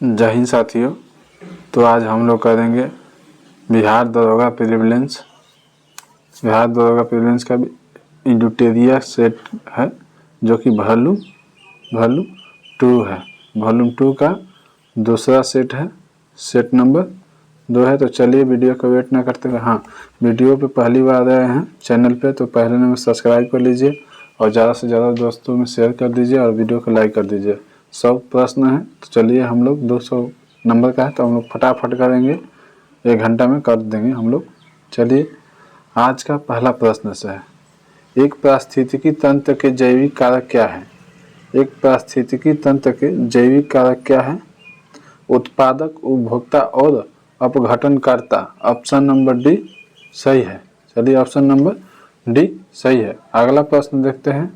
जय हिंद साथियों। तो आज हम लोग करेंगे बिहार दरोगा प्रीलिम्स। बिहार दरोगा प्रीलिम्स का एडिटोरियल सेट है जो कि वॉल्यूम 2 है। वॉल्यूम 2 का दूसरा सेट है, सेट नंबर 2 है। तो चलिए वीडियो का वेट ना करते हुए, हाँ वीडियो पे पहली बार आए हैं चैनल पे तो पहले नंबर सब्सक्राइब कर लीजिए और ज़्यादा से ज़्यादा दोस्तों में शेयर कर दीजिए और वीडियो को लाइक कर दीजिए। 100 प्रश्न है तो चलिए हम लोग 200 नंबर का है तो हम लोग फटाफट करेंगे, 1 घंटा में कर देंगे हम लोग। चलिए आज का पहला प्रश्न से है, एक पारिस्थितिकी तंत्र के जैविक कारक क्या है? एक पारिस्थितिकी तंत्र के जैविक कारक क्या है? उत्पादक, उपभोक्ता और अपघटनकर्ता। ऑप्शन नंबर डी सही है। चलिए ऑप्शन नंबर डी सही है। अगला प्रश्न देखते हैं,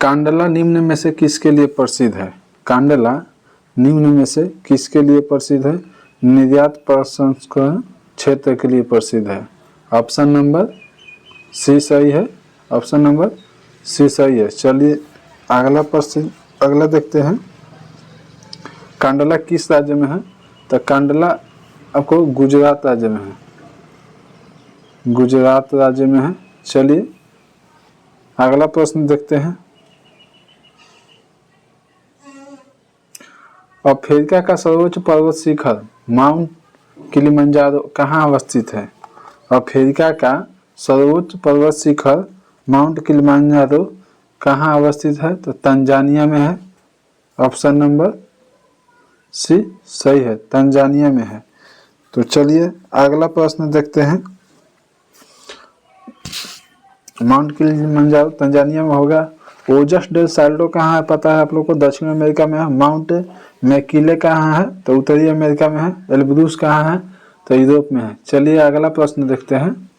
कांडला निम्न में से किसके लिए प्रसिद्ध है? कांडला निम्न में से किसके लिए प्रसिद्ध है? निर्यात प्रसंस्करण क्षेत्र के लिए प्रसिद्ध है। ऑप्शन नंबर सी सही है। ऑप्शन नंबर सी सही है। चलिए अगला प्रश्न देखते हैं, कांडला किस राज्य में है? तो कांडला आपको गुजरात राज्य में है, गुजरात राज्य में है। चलिए अगला प्रश्न देखते हैं, अफ्रीका का सर्वोच्च पर्वत शिखर माउंट किलिमंजारो कहाँ अवस्थित है? अफ्रीका का सर्वोच्च पर्वत शिखर माउंट किलिमंजारो कहाँ अवस्थित है? तो तंजानिया में है। ऑप्शन नंबर सी सही है, तंजानिया में है। तो चलिए अगला प्रश्न देखते हैं, माउंट किलिमंजारो तंजानिया में होगा। ओजस डेल साल्टो कहाँ है? पता है आप लोग को, दक्षिण अमेरिका में है। माउंट मैकिले कहाँ है? तो उत्तरी अमेरिका में है। एल्ब्रूस कहाँ है? तो यूरोप में है। चलिए अगला प्रश्न देखते हैं,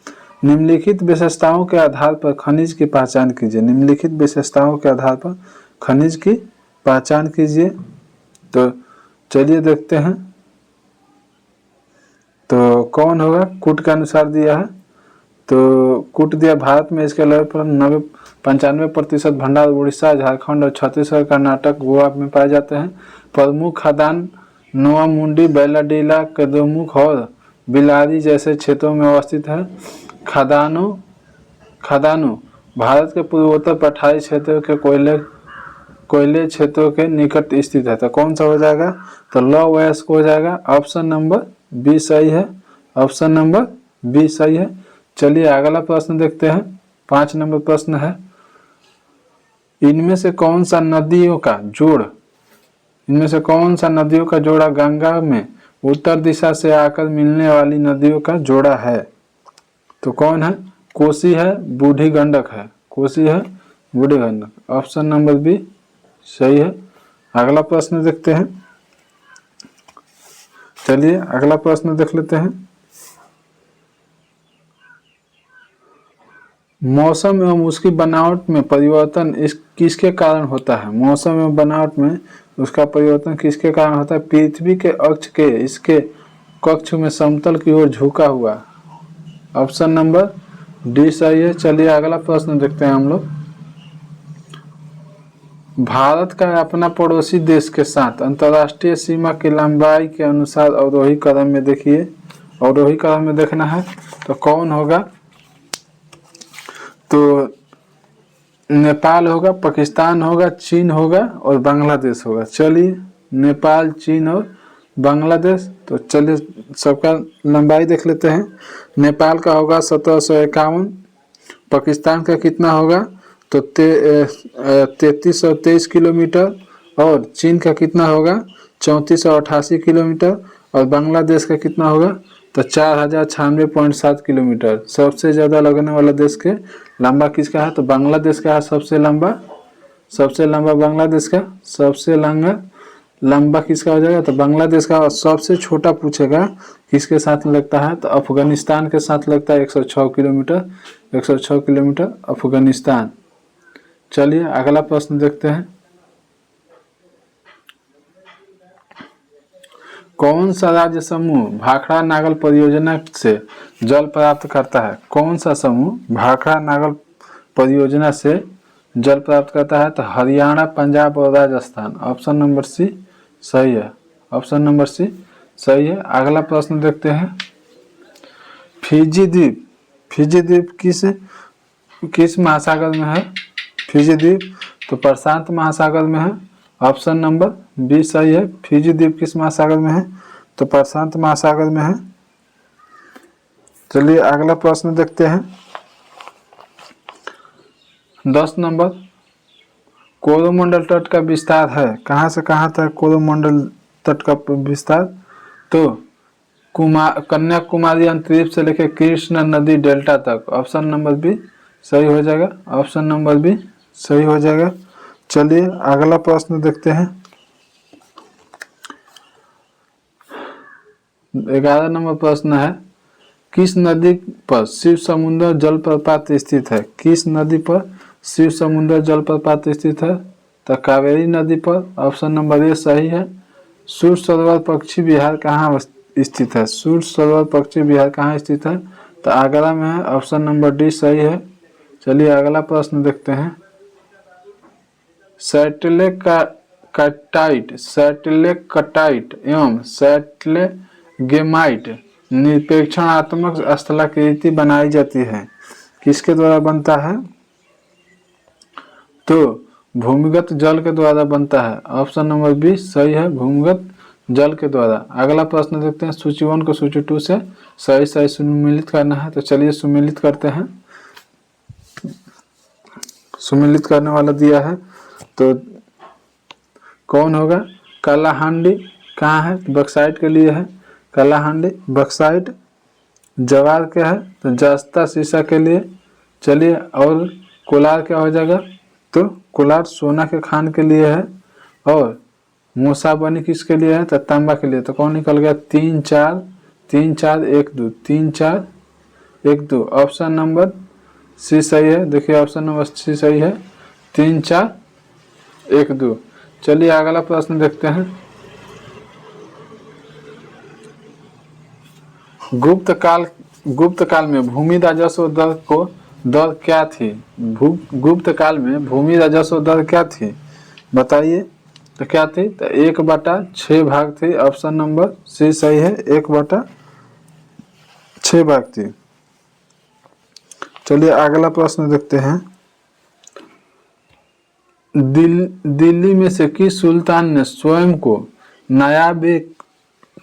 निम्नलिखित विशेषताओं के आधार पर खनिज की पहचान कीजिए। निम्नलिखित विशेषताओं के आधार पर खनिज की पहचान कीजिए। तो चलिए देखते हैं, तो कौन होगा? कूट के अनुसार दिया है तो कूट दिया, भारत में इसके लेवल पर 95% भंडार उड़ीसा, झारखंड और छत्तीसगढ़, कर्नाटक, गोवा में पाए जाते हैं। प्रमुख खदान नोवा मुंडी, बैलाडीला, कदमुख और बिलारी जैसे क्षेत्रों में अवस्थित है। खदानों भारत के पूर्वोत्तर पठारी क्षेत्रों के कोयले क्षेत्रों के निकट स्थित है। तो कौन सा हो जाएगा? तो लौ वयस्क हो जाएगा। ऑप्शन नंबर बी सही है। ऑप्शन नंबर बी सही है। चलिए अगला प्रश्न देखते हैं, 5 नंबर प्रश्न है, इनमें से कौन सा नदियों का जोड़ा गंगा में उत्तर दिशा से आकर मिलने वाली नदियों का जोड़ा है? तो कौन है? कोसी है, बूढ़ी गंडक है। कोसी है, बूढ़ी गंडक। ऑप्शन नंबर बी सही है। अगला प्रश्न देखते हैं, चलिए अगला प्रश्न देख लेते हैं, मौसम एवं उसकी बनावट में परिवर्तन किसके कारण होता है? मौसम एवं बनावट में उसका परिवर्तन किसके कारण होता है? पृथ्वी के अक्ष के इसके कक्ष में समतल की ओर झुका हुआ। ऑप्शन नंबर डी सही है। चलिए अगला प्रश्न देखते हैं हम लोग, भारत का अपना पड़ोसी देश के साथ अंतर्राष्ट्रीय सीमा की लंबाई के अनुसार अवरोही क्रम में देखिए, अवरोही क्रम में देखना है तो कौन होगा? तो नेपाल होगा, पाकिस्तान होगा, चीन होगा और बांग्लादेश होगा। चलिए नेपाल, चीन और बांग्लादेश। तो चलिए सबका लंबाई देख लेते हैं, नेपाल का होगा 1751, पाकिस्तान का कितना होगा? तो 3323 किलोमीटर और चीन का कितना होगा? 3488 किलोमीटर और बांग्लादेश का कितना होगा? तो 4096.7 किलोमीटर। सबसे ज़्यादा लगने वाला देश के लंबा किसका है? तो बांग्लादेश का है सबसे लंबा बांग्लादेश का। सबसे लंबा किसका हो जाएगा? तो बांग्लादेश का। और सबसे छोटा पूछेगा किसके साथ में लगता है? तो अफगानिस्तान के साथ लगता है 106 किलोमीटर अफगानिस्तान। चलिए अगला प्रश्न देखते हैं, कौन सा राज्य समूह भाखड़ा नागल परियोजना से जल प्राप्त करता है? कौन सा समूह भाखड़ा नागल परियोजना से जल प्राप्त करता है? तो हरियाणा, पंजाब और राजस्थान। ऑप्शन नंबर सी सही है, ऑप्शन नंबर सी सही है। अगला प्रश्न देखते हैं, फिजी द्वीप, फिजी द्वीप किस महासागर में है? फिजी द्वीप तो प्रशांत महासागर में है, ऑप्शन नंबर बी सही है। फिजी द्वीप किस महासागर में है? तो प्रशांत महासागर में है। चलिए अगला प्रश्न देखते हैं, 10 नंबर, कोरोमंडल तट का विस्तार है, कहाँ से कहाँ तक कोरोमंडल तट का विस्तार? तो कन्याकुमारी अंतरीप से लेकर कृष्ण नदी डेल्टा तक, ऑप्शन नंबर बी सही हो जाएगा, ऑप्शन नंबर बी सही हो जाएगा। चलिए अगला प्रश्न देखते हैं, 11 नंबर प्रश्न है, किस नदी पर शिव समुद्र जलप्रपात स्थित है? किस नदी पर शिव समुद्र जलप्रपात स्थित है? तो कावेरी नदी पर, ऑप्शन नंबर ए सही है। सूर्य सरोवर पक्षी विहार कहाँ स्थित है? सूर्य सरोवर पक्षी विहार कहाँ स्थित है? तो आगरा में है, ऑप्शन नंबर डी सही है। चलिए अगला प्रश्न देखते हैं, सैटेलेकटाइट एवं सैटेलेगेमाइट निरपेक्षणात्मक स्थलाकृति बनाई जाती है, किसके द्वारा बनता है? तो भूमिगत जल के द्वारा बनता है, ऑप्शन नंबर बी सही है, भूमिगत जल के द्वारा। अगला प्रश्न देखते हैं, सूची 1 को सूची 2 से सही सही सुमेलित करना है। तो चलिए सुमेलित करते हैं, सुमेलित करने वाला दिया है तो कौन होगा? कालाहांडी कहाँ है? बक्साइट के लिए है कालाहांडी, बक्साइट। जवार क्या है? तो जस्ता सीसा के लिए। चलिए और कोलार क्या हो जाएगा? तो कोलार सोना के खान के लिए है। और मूसाबनी किसके लिए है? तो तांबा के लिए। तो कौन निकल गया? 3 4 3 4 1 2 3 4 1 2, ऑप्शन नंबर सी सही है। देखिए ऑप्शन नंबर सी सही है, 3 4 1 2। चलिए अगला प्रश्न देखते हैं, गुप्त काल में भूमि राजस्व दर क्या थी? गुप्त काल में भूमि राजस्व दर क्या थी बताइए? तो क्या थी? तो 1/6 भाग थी, ऑप्शन नंबर सी सही है, 1/6 भाग थी। चलिए अगला प्रश्न देखते हैं, दिल्ली में से किस सुल्तान ने स्वयं को नायाबे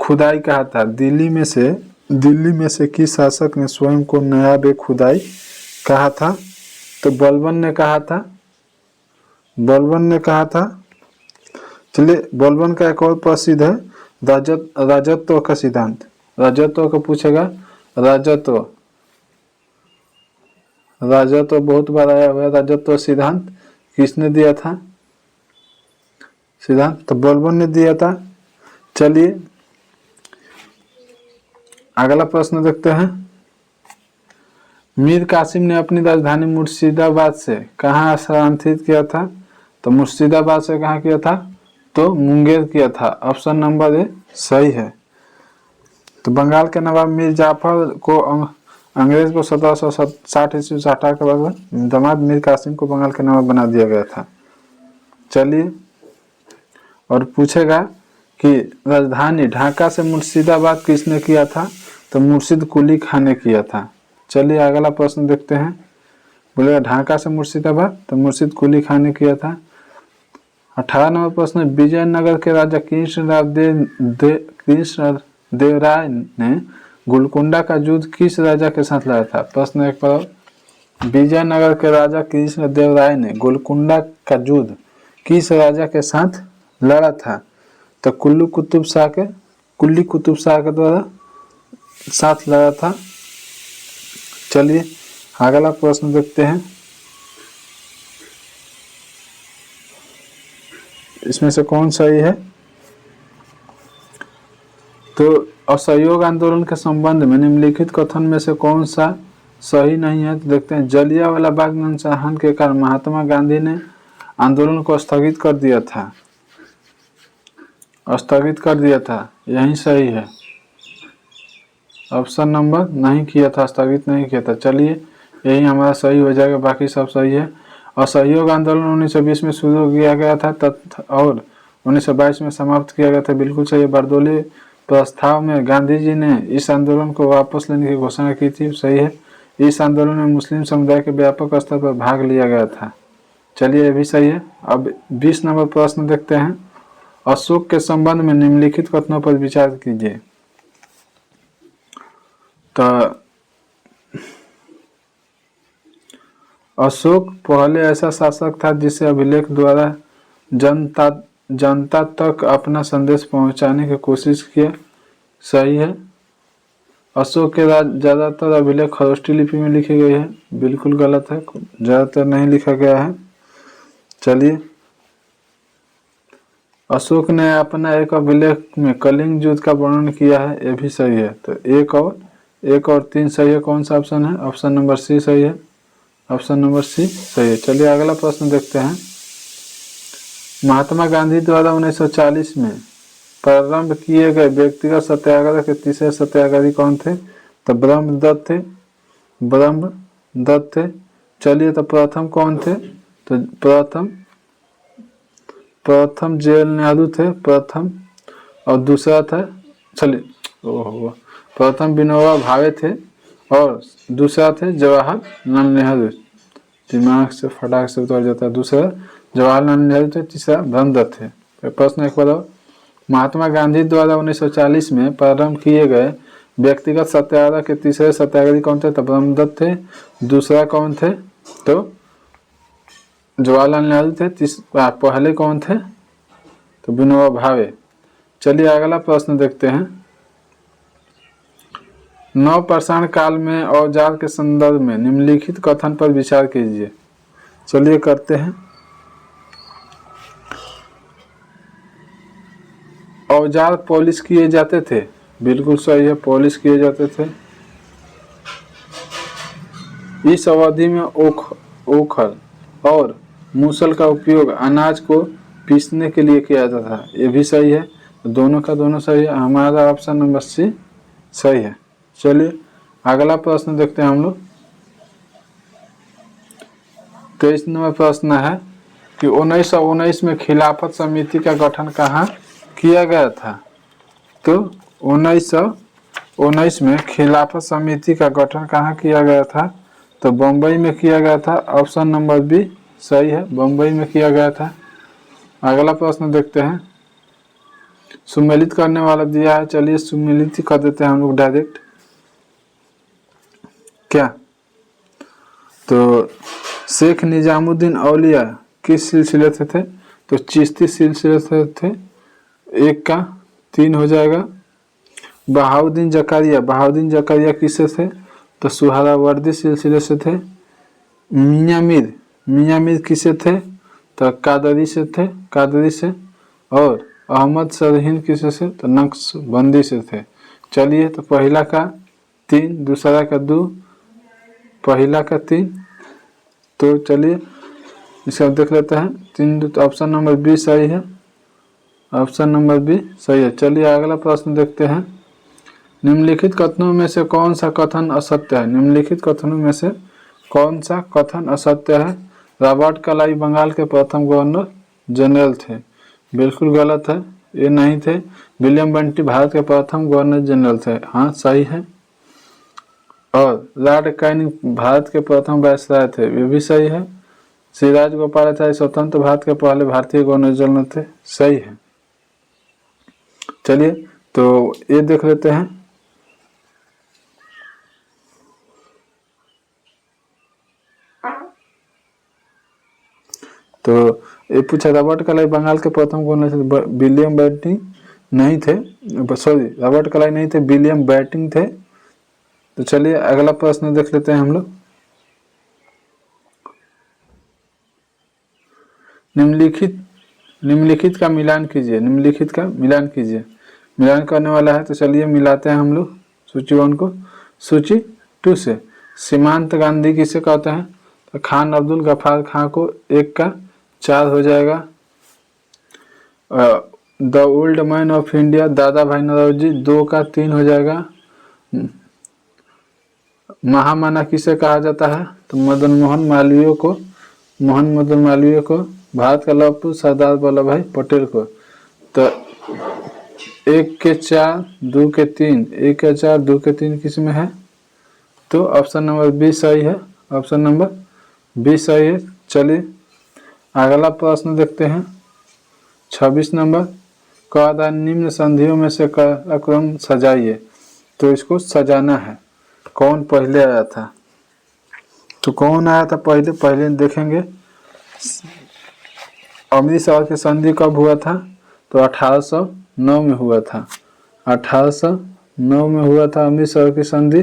खुदाई कहा था? दिल्ली में से किस शासक ने स्वयं को नायाबे खुदाई कहा था? तो बलबन ने कहा था। चलिए बलबन का एक और प्रसिद्ध है राजत्व का सिद्धांत। राजत्व को पूछेगा, राजत्व बहुत बार आया हुआ है। राजत्व सिद्धांत किसने दिया था? सिद्धांत तो बलबन ने दिया था। चलिए अगला प्रश्न देखते हैं, मीर कासिम ने अपनी राजधानी मुर्शिदाबाद से कहाँ स्थानांतरित किया था? तो मुर्शिदाबाद से कहाँ किया था? तो मुंगेर किया था, ऑप्शन नंबर ए सही है। तो बंगाल के नवाब मीर जाफर को अंग्रेज को 1760 ईस्वी से हटा के बाद दामाद मीर कासिम को बंगाल के नवाब बना दिया गया था। चलिए और पूछेगा कि राजधानी ढाका से मुर्शिदाबाद किसने किया था? तो मुर्शिद कुली खान ने किया था। चलिए अगला प्रश्न देखते हैं, बोलेगा ढाका से मुर्शिदाबाद, तो मुर्शिद कुली खान ने किया था। 18 नंबर प्रश्न, विजयनगर के राजा कृष्णदेवराय ने गोलकुंडा का युद्ध किस राजा के साथ लड़ा था? प्रश्न एक पर, विजयनगर के राजा कृष्णदेवराय ने गोलकुंडा का युद्ध किस राजा के साथ लड़ा था? तो कुल्ली कुतुब शाह के द्वारा साथ लड़ा था। चलिए अगला प्रश्न देखते हैं, इसमें से कौन सही है? तो असहयोग आंदोलन के संबंध में निम्नलिखित कथन में से कौन सा सही नहीं है? तो देखते हैं, जलियांवाला बाग नरसंहार के कारण महात्मा गांधी ने आंदोलन को स्थगित कर दिया था, यही सही है। ऑप्शन नंबर नहीं किया था, स्थगित नहीं किया था। चलिए यही हमारा सही हो जाएगा, बाकी सब सही है। असहयोग आंदोलन 1920 में शुरू किया गया था और 1922 में समाप्त किया गया था, बिल्कुल सही है। बारदोली प्रस्ताव में गांधी जी ने इस आंदोलन को वापस लेने की घोषणा की थी, सही है। इस आंदोलन में मुस्लिम समुदाय के व्यापक स्तर पर भाग लिया गया था, चलिए ये भी सही है। अब 20 नंबर प्रश्न देखते हैं। अशोक के संबंध में निम्नलिखित कथनों पर विचार कीजिए। तो अशोक पहले ऐसा शासक था जिसे अभिलेख द्वारा जनता तक अपना संदेश पहुंचाने की कोशिश किया, सही है। अशोक के ज्यादातर अभिलेख खरोष्टी लिपि में लिखे गए हैं, बिल्कुल गलत है, ज्यादातर नहीं लिखा गया है। चलिए, अशोक ने अपना एक अभिलेख में कलिंग युद्ध का वर्णन किया है, ये भी सही है। तो एक और 3 सही है। कौन सा ऑप्शन है? ऑप्शन नंबर सी सही है, ऑप्शन नंबर सी सही है। चलिए अगला प्रश्न देखते हैं। महात्मा गांधी द्वारा 1940 में प्रारंभ किए गए व्यक्तिगत सत्याग्रह के तीसरे सत्याग्रही कौन थे? तो ब्रह्मदत्त थे। चलिए, तो प्रथम कौन थे? तो प्रथम जवाहरलाल नेहरू थे प्रथम, और दूसरा था, चलिए प्रथम विनोबा भावे थे और दूसरा थे जवाहरलाल नेहरू। दिमाग से फटाक से उतर जाता है। दूसरा जवाहरलाल नेहरू थे, तीसरा ब्रह्मदत्त थे। प्रश्न एक बार, महात्मा गांधी द्वारा 1940 में प्रारंभ किए गए व्यक्तिगत सत्याग्रह के तीसरे सत्याग्रही कौन थे? तो ब्रह्मदत्त थे। दूसरा कौन थे? तो जवाहरलाल नेहरू थे। पहले कौन थे? तो विनोबा भावे। चलिए अगला प्रश्न देखते हैं। नवपाषाण काल में औजार के संदर्भ में निम्नलिखित कथन पर विचार कीजिए। चलिए करते हैं। औजार पॉलिश किए जाते थे, बिल्कुल सही है, पॉलिश किए जाते थे। इस अवधि में ओखल और मूसल का उपयोग अनाज को पीसने के लिए किया जाता था, ये भी सही है। दोनों का दोनों सही है, हमारा ऑप्शन नंबर सी सही है। चलिए अगला प्रश्न देखते हैं हम लोग। 23 नंबर प्रश्न है कि 1919 में खिलाफत समिति का गठन कहाँ किया गया था? तो 1919 में खिलाफत समिति का गठन कहाँ किया गया था? तो बम्बई में किया गया था, ऑप्शन नंबर बी सही है, बम्बई में किया गया था। अगला प्रश्न देखते हैं। सुमेलित करने वाला दिया है, चलिए सुमेलित कर देते हैं हम लोग डायरेक्ट। क्या? तो शेख निजामुद्दीन औलिया किस सिलसिले से थे? तो चिश्ती सिलसिले से थे, 1 का 3 हो जाएगा। बहाउद्दीन जकारिया किससे थे? तो सुहरावर्दी सिलसिले से थे। मियां मीर किससे थे? तो कादरी से। और अहमद सरहिंद किससे से? तो नक्शबंदी से थे। चलिए, तो पहला का 3, दूसरा का 2, पहला का 3। तो चलिए इसका देख लेते हैं। 3 तो ऑप्शन नंबर बी सही है, ऑप्शन नंबर बी सही है। चलिए अगला प्रश्न देखते हैं। निम्नलिखित कथनों में से कौन सा कथन असत्य है? निम्नलिखित कथनों में से कौन सा कथन असत्य है? रॉबर्ट क्लाइव बंगाल के प्रथम गवर्नर जनरल थे, बिल्कुल गलत है, ये नहीं थे। विलियम बेंटिक भारत के प्रथम गवर्नर जनरल थे, हाँ सही है। और लॉर्ड कैनिंग भारत के प्रथम वायसराय थे, ये भी सही है। श्री राजगोपालाचारी स्वतंत्र भारत के पहले भारतीय गवर्नर जनरल थे, सही है। चलिए तो ये देख लेते हैं। तो ये पूछा रॉबर्ट क्लाइव बंगाल के प्रथम गवर्नर विलियम बेंटिक नहीं थे, सॉरी रॉबर्ट क्लाइव नहीं थे, विलियम बेंटिक थे। तो चलिए अगला प्रश्न देख लेते हैं हम लोग। निम्नलिखित का मिलान कीजिए, मिलान करने वाला है। तो चलिए मिलाते हैं हम लोग सूची 1 को सूची 2 से। सीमांत गांधी किसे कहते हैं? तो खान अब्दुल गफ्फार खां को, 1 का 4 हो जाएगा। The old man of India दादा भाई नौरोजी, 2 का 3 हो जाएगा। महामना किसे कहा जाता है? तो मदन मोहन मालवीय को, भारत का लौह पुरुष सरदार वल्लभ भाई पटेल को। तो 1 के 4, 2 के 3, 1 के 4, 2 के 3 किस में है? तो ऑप्शन नंबर बी सही है, ऑप्शन नंबर बी सही है। चलिए अगला प्रश्न देखते हैं। 26 नंबर, कहा निम्न संधियों में से क्रम सजाइए। तो इसको सजाना है। कौन पहले आया था? तो कौन आया था पहले देखेंगे। अमृतसर की संधि कब हुआ था? तो 1809 में हुआ था। 1809 में हुआ था अमृतसर की संधि।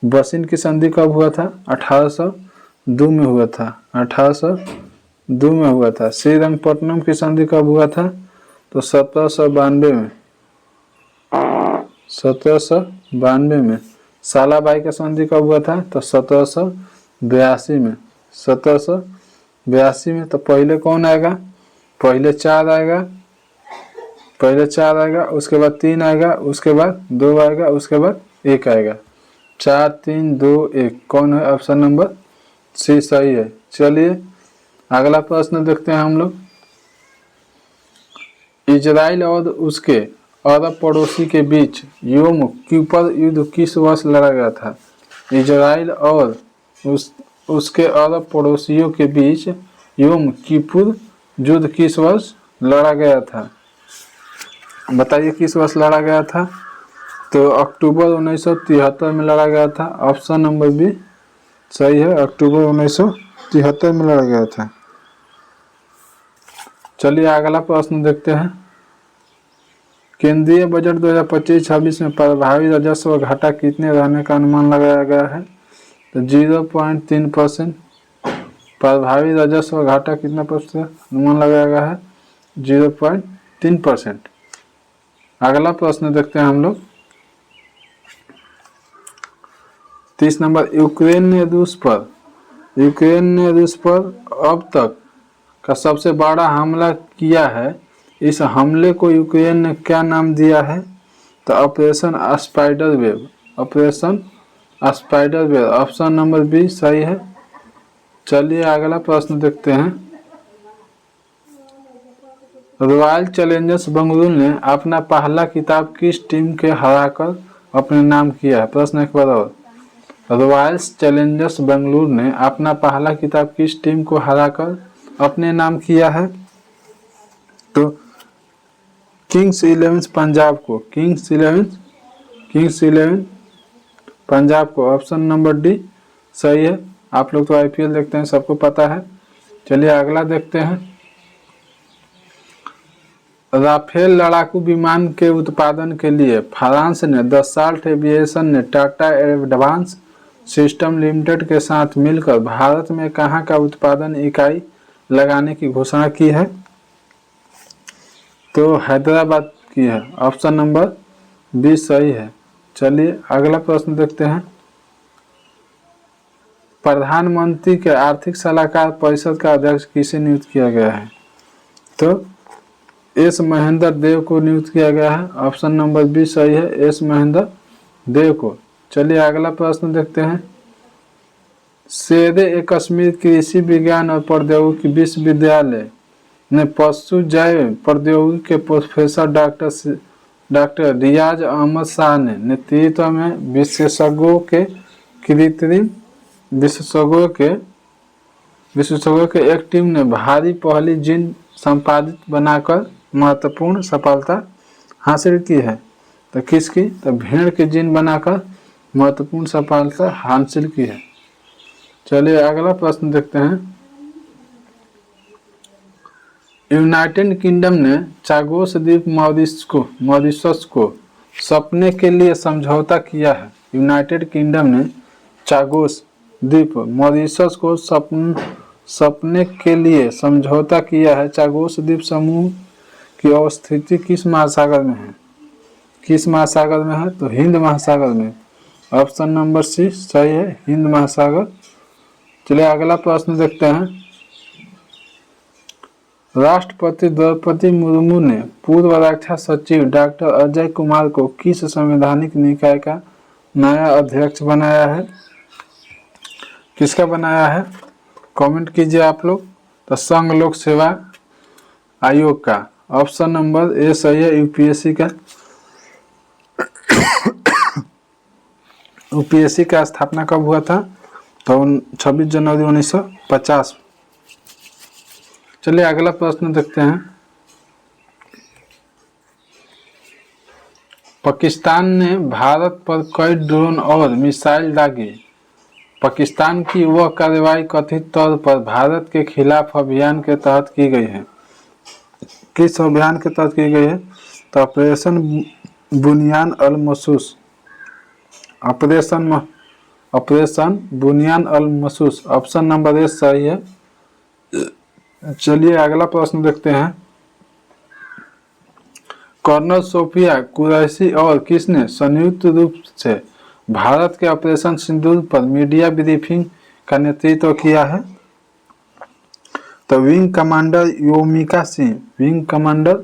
बसिन की संधि कब हुआ था? 1802 में हुआ था। 1802 में हुआ था। श्रीरंगपट्टनम की संधि कब हुआ था? तो 1792 में। 1792 में। सालाबाई का संधि कब हुआ था? तो 1782 में। 1782 में। तो पहले कौन आएगा? पहले 4 आएगा, पहले 4 आएगा, उसके बाद 3 आएगा, उसके बाद 2 आएगा, उसके बाद 1 आएगा। 4, 3, 2, 1 कौन है? ऑप्शन नंबर सी सही है। चलिए अगला प्रश्न देखते हैं हम लोग। इजराइल और उसके अरब पड़ोसी के बीच योम किपुर युद्ध किस वर्ष लड़ा गया था? इजराइल और उसके अरब पड़ोसियों के बीच योम किपुर युद्ध किस वर्ष लड़ा गया था? बताइए किस वर्ष लड़ा गया था? तो अक्टूबर 1973 में लड़ा गया था। ऑप्शन नंबर बी सही है, अक्टूबर 1973 में लड़ा गया था। चलिए अगला प्रश्न देखते हैं। केंद्रीय बजट 2025-26 में प्रभावी राजस्व घाटा कितने रहने का अनुमान लगाया गया है? तो 0.3%। प्रभावी राजस्व घाटा कितना प्रतिशत अनुमान लगाया गया है? 0.3%। अगला प्रश्न देखते हैं हम लोग। 30 नंबर, यूक्रेन ने रूस पर अब तक का सबसे बड़ा हमला किया है। इस हमले को यूक्रेन ने क्या नाम दिया है? तो operation spider wave. Operation spider wave. Option number B सही है। चलिए अगला प्रश्न देखते हैं। रॉयल चैलेंजर्स बेंगलुरु ने अपना पहला खिताब किस टीम के हराकर अपने नाम किया है? प्रश्न एक बार और। रॉयल चैलेंजर्स बेंगलुरु ने अपना पहला खिताब किस टीम को हराकर अपने नाम किया है? तो किंग्स 11 पंजाब को। किंग्स 11 पंजाब को। ऑप्शन नंबर डी सही है। आप लोग तो आईपीएल देखते हैं, सबको पता है। चलिए अगला देखते हैं। राफेल लड़ाकू विमान के उत्पादन के लिए फ्रांस ने दसाल्ट एविएशन ने टाटा एडवांस सिस्टम लिमिटेड के साथ मिलकर भारत में कहां का उत्पादन इकाई लगाने की घोषणा की है? तो हैदराबाद की है। ऑप्शन नंबर बी सही है। चलिए अगला प्रश्न देखते हैं। प्रधानमंत्री के आर्थिक सलाहकार परिषद का अध्यक्ष किसे नियुक्त किया गया है? तो एस महेंद्र देव को नियुक्त किया गया है। ऑप्शन नंबर बी सही है, एस महेंद्र देव को। चलिए अगला प्रश्न देखते हैं। शेरे कश्मीर कृषि विज्ञान और प्रौद्योगिकी विश्वविद्यालय ने पशु जैव प्रौद्योगिकी के प्रोफेसर डॉक्टर रियाज अहमद शाह ने नेतृत्व में विशेषज्ञों के एक टीम ने भारी पहली जीन संपादित बनाकर महत्वपूर्ण सफलता हासिल की है। तो किसकी? तो भेड़ के जीन बनाकर महत्वपूर्ण सफलता हासिल की है। चलिए अगला प्रश्न देखते हैं। यूनाइटेड किंगडम ने चागोस द्वीप मॉरिशस को सौंपने के लिए समझौता किया है। यूनाइटेड किंगडम ने चागोस द्वीप मॉरिशस को सौंपने के लिए समझौता किया है। चागोस द्वीप समूह की अवस्थिति किस महासागर में है? किस महासागर में है? तो हिंद महासागर में। ऑप्शन नंबर सी सही है, हिंद महासागर। चलिए अगला प्रश्न देखते हैं। राष्ट्रपति द्रौपदी मुर्मू ने पूर्व रक्षा सचिव डॉक्टर अजय कुमार को किस संवैधानिक निकाय का नया अध्यक्ष बनाया है? किसका बनाया है? कमेंट कीजिए आप लोग। तो संघ लोक सेवा आयोग का ऑप्शन नंबर ए सही है। यूपीएससी का यूपीएससी का स्थापना कब हुआ था? तो 26 जनवरी 1950। चलिए अगला प्रश्न देखते हैं। पाकिस्तान ने भारत पर कई ड्रोन और मिसाइल दागे। पाकिस्तान की वह कार्रवाई कथित तौर पर भारत के खिलाफ अभियान के तहत की गई है। किस अभियान के तहत की गई है? तो ऑपरेशन बुनियान अल मसूस। ऑपरेशन बुनियान अल मसूस। ऑप्शन नंबर ए सही है। चलिए अगला प्रश्न देखते हैं। कर्नल सोफिया कुरैशी और किसने संयुक्त रूप से भारत के ऑपरेशन सिंदूर पर मीडिया ब्रीफिंग का नेतृत्व किया है? तो wing commander Yomika Singh. Wing commander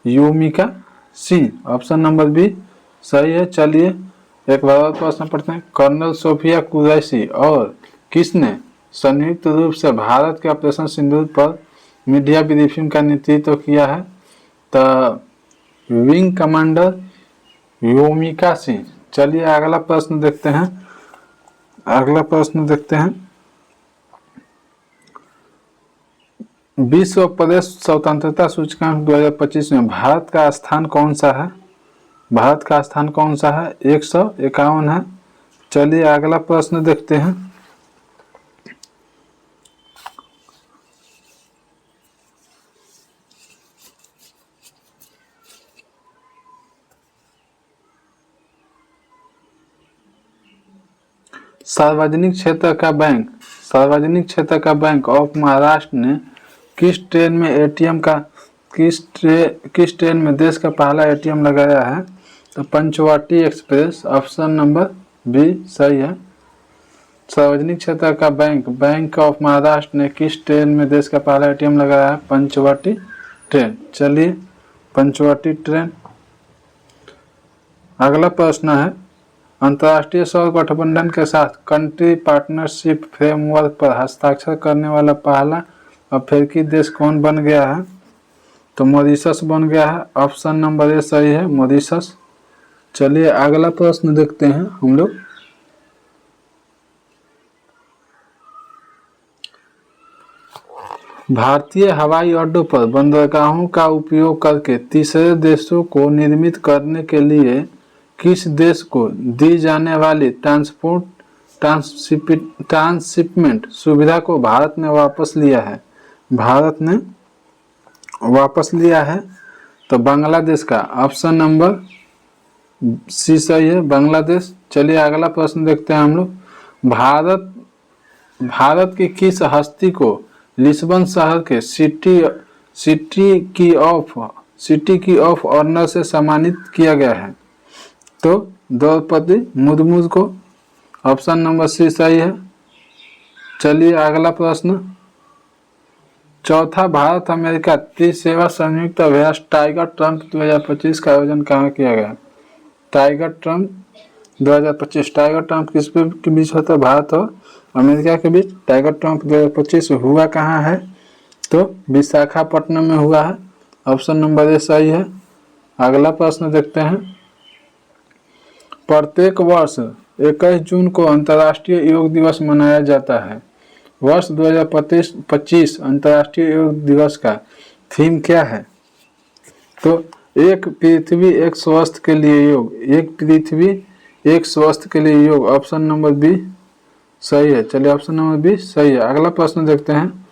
Yomika Singh. Option number B सही है। चलिए एक बार और प्रश्न पढ़ते हैं। कर्नल सोफिया कुरैशी और किसने संयुक्त रूप से भारत के ऑपरेशन सिंदूर पर मीडिया ब्रीफिंग का नेतृत्व किया है? तो विंग कमांडर योमिका सिंह। चलिए अगला प्रश्न देखते हैं। अगला प्रश्न देखते हैं। विश्व प्रेस स्वतंत्रता सूचकांक 2025 में भारत का स्थान कौन सा है? भारत का स्थान कौन सा है? 151 है। चलिए अगला प्रश्न देखते हैं। सार्वजनिक क्षेत्र का बैंक ऑफ महाराष्ट्र ने किस ट्रेन में एटीएम का किस ट्रेन में देश का पहला एटीएम लगाया है? तो Panchvati express. Option number B सही है। सार्वजनिक क्षेत्र का बैंक ऑफ महाराष्ट्र ने किस ट्रेन में देश का पहला एटीएम लगाया है? पंचवटी ट्रेन। चलिए पंचवटी ट्रेन। अगला प्रश्न है। अंतर्राष्ट्रीय सौर गठबंधन के साथ कंट्री पार्टनरशिप फ्रेमवर्क पर हस्ताक्षर करने वाला पहला अफ्रीकी देश कौन बन गया है? तो मॉरिशस बन गया है। ऑप्शन नंबर ए सही है। मॉरिशस। चलिए अगला प्रश्न देखते हैं हम लोग। भारतीय हवाई अड्डों पर बंदरगाहों का उपयोग करके तीसरे देशों को निर्मित करने के लिए किस देश को दी जाने वाली ट्रांसशिपमेंट सुविधा को भारत ने वापस लिया है? भारत ने वापस लिया है। तो बांग्लादेश का। ऑप्शन नंबर सी सही है। बांग्लादेश। चलिए अगला प्रश्न देखते हैं हम लोग। भारत की किस हस्ती को लिस्बन शहर के सिटी की ऑफ ऑनर से सम्मानित किया गया है? तो द्रौपदी मुर्मू को। ऑप्शन नंबर सी सही है। चलिए अगला प्रश्न। चौथा भारत अमेरिका त्रिसेवा संयुक्त अभ्यास टाइगर ट्रम्प 2025 का आयोजन कहाँ किया गया? Tiger Trump 2025। टाइगर ट्रम्प किस के बीच होता है? भारत और अमेरिका के बीच। टाइगर ट्रम्प 2025 हुआ कहाँ है? तो विशाखापट्टनम में हुआ है। ऑप्शन नंबर ए सही है। अगला प्रश्न देखते हैं। प्रत्येक वर्ष 21 जून को अंतर्राष्ट्रीय योग दिवस मनाया जाता है। वर्ष 2025 अंतर्राष्ट्रीय योग दिवस का थीम क्या है? तो एक पृथ्वी एक स्वास्थ्य के लिए योग। एक पृथ्वी एक स्वास्थ्य के लिए योग। ऑप्शन नंबर बी सही है। चलिए ऑप्शन नंबर बी सही है। अगला प्रश्न देखते हैं।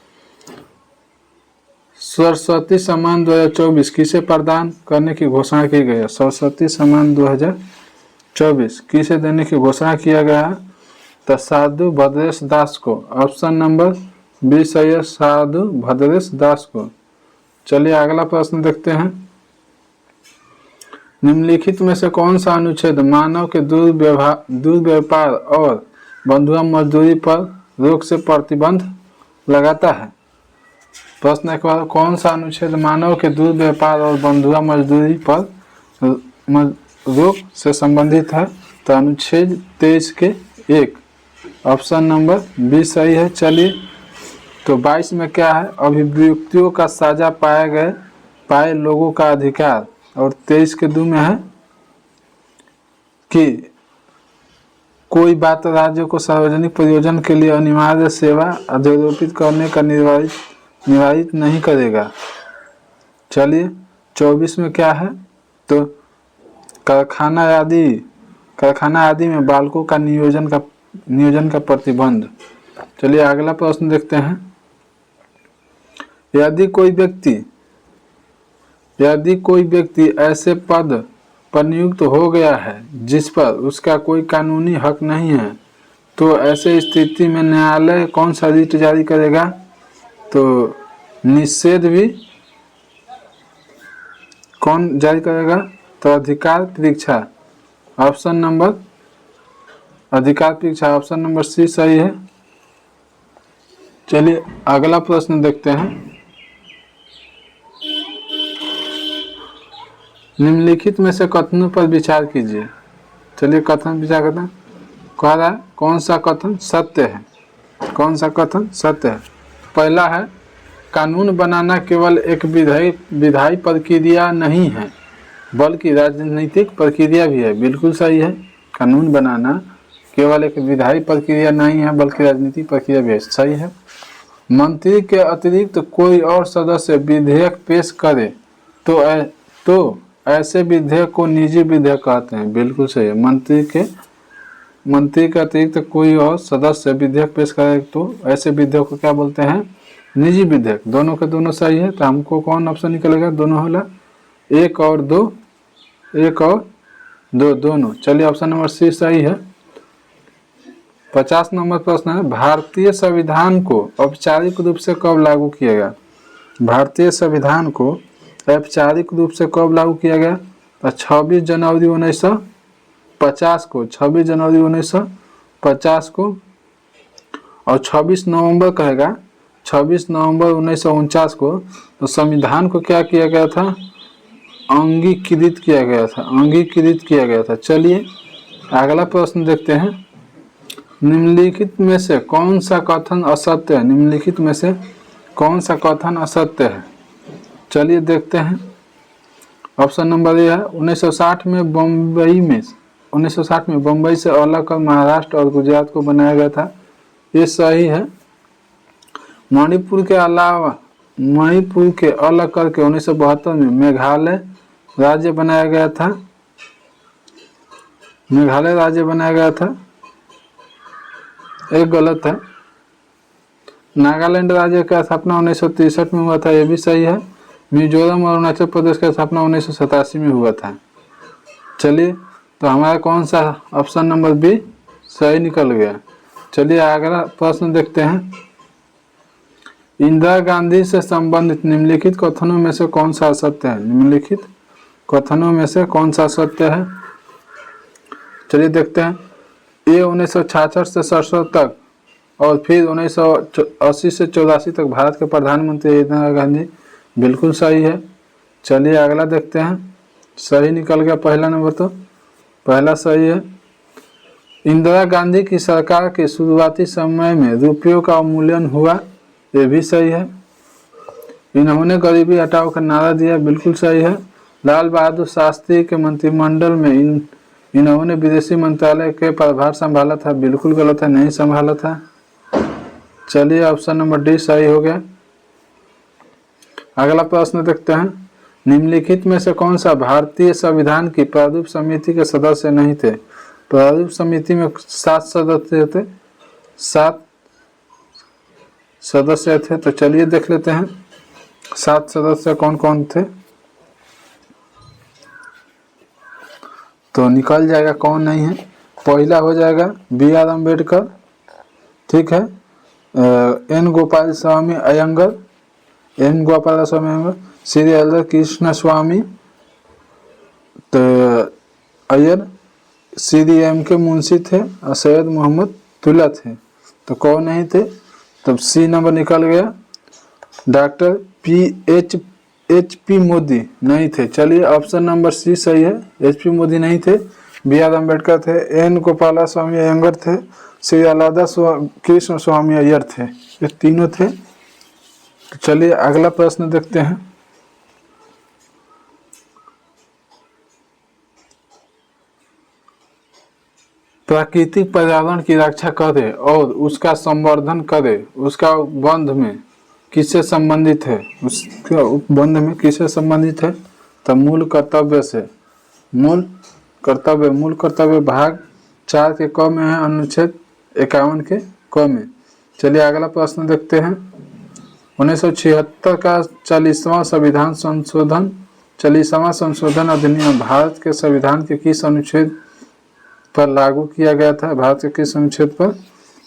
सरस्वती सम्मान 2024 किसे प्रदान करने की घोषणा की गई है? सरस्वती सम्मान 2024 किसे देने की घोषणा किया गया है? तो साधु भद्रेश दास को। ऑप्शन नंबर बी सही है। साधु भद्रेश दास को। चलिए अगला प्रश्न देखते हैं। निम्नलिखित में से कौन सा अनुच्छेद मानव के दुर्व्यापार और बंधुआ मजदूरी पर रोक से प्रतिबंध लगाता है? प्रश्न एक बार। कौन सा अनुच्छेद मानव के दुर्व्यापार और बंधुआ मजदूरी पर रोक से संबंधित है? तो अनुच्छेद 23 के 1। ऑप्शन नंबर बी सही है। चलिए तो 22 में क्या है? अभिव्यक्तियों का साझा पाए गए पाए लोगों का अधिकार। और 23 के 2 में है कि कोई बात राज्य को सार्वजनिक प्रयोजन के लिए अनिवार्य सेवा अध्यारोपित करने का निर्वाहित नहीं करेगा। चलिए 24 में क्या है, तो कारखाना आदि में बालकों का नियोजन का प्रतिबंध। चलिए अगला प्रश्न देखते हैं। यदि कोई व्यक्ति ऐसे पद पर नियुक्त हो गया है जिस पर उसका कोई कानूनी हक नहीं है, तो ऐसे स्थिति में न्यायालय कौन सा रिट जारी करेगा? तो निषेध भी कौन जारी करेगा? तो अधिकार परीक्षा, ऑप्शन नंबर सी सही है। चलिए अगला प्रश्न देखते हैं। निम्नलिखित में से कथनों पर विचार कीजिए। चलिए कथन विचार करते हैं। कह रहा है कौन सा कथन सत्य है? पहला है कानून बनाना केवल एक विधायी प्रक्रिया नहीं है बल्कि राजनीतिक प्रक्रिया भी है। बिल्कुल सही है। कानून बनाना केवल एक विधायी प्रक्रिया नहीं है बल्कि राजनीतिक प्रक्रिया भी है। सही है। मंत्री के अतिरिक्त कोई और सदस्य विधेयक पेश करे तो ऐसे विधेयक को निजी विधेयक कहते हैं। बिल्कुल सही है। मंत्री के अतिरिक्त कोई और सदस्य विधेयक पेश करे तो ऐसे विधेयक को क्या बोलते हैं? निजी विधेयक। दोनों के दोनों सही है। तो हमको कौन ऑप्शन निकलेगा? दोनों होला, 1 और 2 दोनों। चलिए ऑप्शन नंबर सी सही है। 50 नंबर प्रश्न है भारतीय संविधान को औपचारिक रूप से कब लागू किया गया? भारतीय संविधान को औपचारिक रूप से कब लागू किया गया? 26 जनवरी 1950 को, 26 जनवरी 1950 को। और 26 नवंबर कहेगा 26 नवंबर 1949 को। तो संविधान को क्या किया गया था? अंगीकृत किया गया था। चलिए अगला प्रश्न देखते हैं। निम्नलिखित में से कौन सा कथन असत्य है? चलिए देखते हैं। ऑप्शन नंबर ए है 1960 में बम्बई से अलग कर महाराष्ट्र और गुजरात को बनाया गया था। ये सही है। मणिपुर के अलग करके 1972 में मेघालय राज्य बनाया गया था। एक गलत है। नागालैंड राज्य का स्थापना 1963 में हुआ था। ये भी सही है। मिजोरम और अरुणाचल प्रदेश का स्थापना 1987 में हुआ था। चलिए तो हमारा कौन सा ऑप्शन नंबर बी सही निकल गया। चलिए अगला प्रश्न देखते हैं। इंदिरा गांधी से संबंधित निम्नलिखित कथनों में से कौन सा असत्य है? चलिए देखते हैं। ये 1966 से 67 तक और फिर 1980 से 84 तक भारत के प्रधानमंत्री इंदिरा गांधी। बिल्कुल सही है। चलिए अगला देखते हैं। सही निकल गया पहला नंबर, तो पहला सही है। इंदिरा गांधी की सरकार के शुरुआती समय में रुपयों का अवमूल्यन हुआ। ये भी सही है। इन्होंने गरीबी हटाओ का नारा दिया। बिल्कुल सही है। लाल बहादुर शास्त्री के मंत्रिमंडल में इन्होंने विदेशी मंत्रालय के प्रभार संभाला था। बिल्कुल गलत है, नहीं संभाला था। चलिए ऑप्शन नंबर डी सही हो गया। अगला प्रश्न देखते हैं। निम्नलिखित में से कौन सा भारतीय संविधान की प्रारूप समिति के सदस्य नहीं थे? प्रारूप समिति में 7 सदस्य थे। तो चलिए देख लेते हैं 7 सदस्य कौन कौन थे। तो निकल जाएगा कौन नहीं है। पहला हो जाएगा B.R. अम्बेडकर, ठीक है। एन गोपाल स्वामी अयंगर, श्री अल्लाह कृष्ण स्वामी अय्यर, श्री M.K. मुंशी थे और सैयद मोहम्मद तुला थे। तो कौन नहीं थे? तब सी नंबर निकल गया। Doctor H.P. मोदी नहीं थे। चलिए ऑप्शन नंबर सी सही है। H.P. मोदी नहीं थे। B.R. अम्बेडकर थे, एन गोपाला स्वामी अयंगर थे, श्री अल्लाह कृष्ण स्वामी अय्यर थे। ये तीनों थे। तो चलिए अगला प्रश्न देखते हैं। प्राकृतिक पर्यावरण की रक्षा करे और उसका संवर्धन करे, उसका उपबंध में किससे संबंधित है, उसका उपबंध में किससे संबंधित है, तो मूल कर्तव्य से। मूल कर्तव्य भाग 4 के क में है, अनुच्छेद 51 के क में। चलिए अगला प्रश्न देखते हैं। 1976 का 40वां संशोधन अधिनियम भारत के संविधान के किस अनुच्छेद पर लागू किया गया था? भारत के किस अनुच्छेद पर